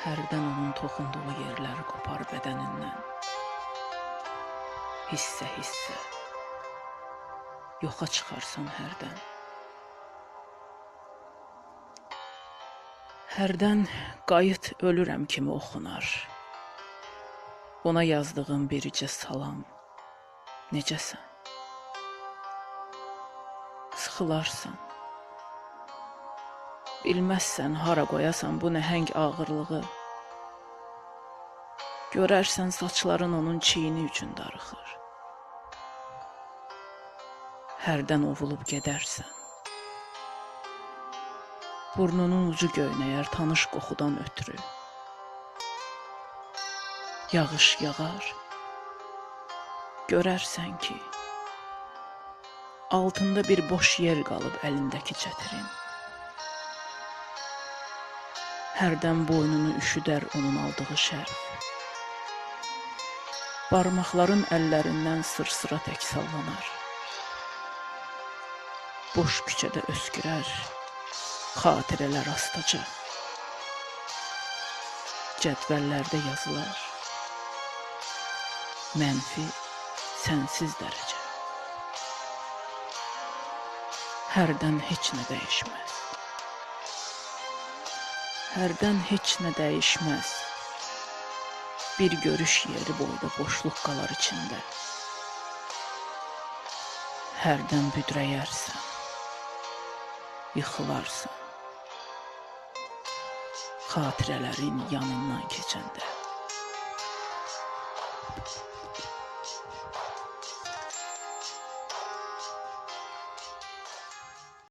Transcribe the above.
Hərdən onun toxunduğu yerləri qopar bədənindən. Hissə-hissə yoxa çıxarsan hərdən. Hərdən qayıt ölürəm kimi oxunar. Ona yazdığım biricə salam, necəsən? Sıxılarsan. Bilməzsən hara qoyasan bu nəhəng ağırlığı. Görərsən saçların onun çiyini üçün darıxır. Hərdən ovulub gedərsən. Burnunun ucu göynəyər tanış qoxudan ötürü. Yağış yağar. Görərsən ki, altında bir boş yer qalıb əlindəki çətirin. Hərdən boynunu üşüdər onun aldığı şərf. Barmaqların əllərindən sırsıra tək sallanar. Boş küçədə öskürər, xatirələr astaca. Cədvəllərdə yazılar. Mənfi, sənsiz dərəcə. Hərdən heç nə dəyişməz. Hərdən heç nə dəyişməz. Bir görüş yeri boyda boşluq qalar içində. Hərdən büdrəyərsən. Yıxılarsan. Xatirələrin yanından keçəndə.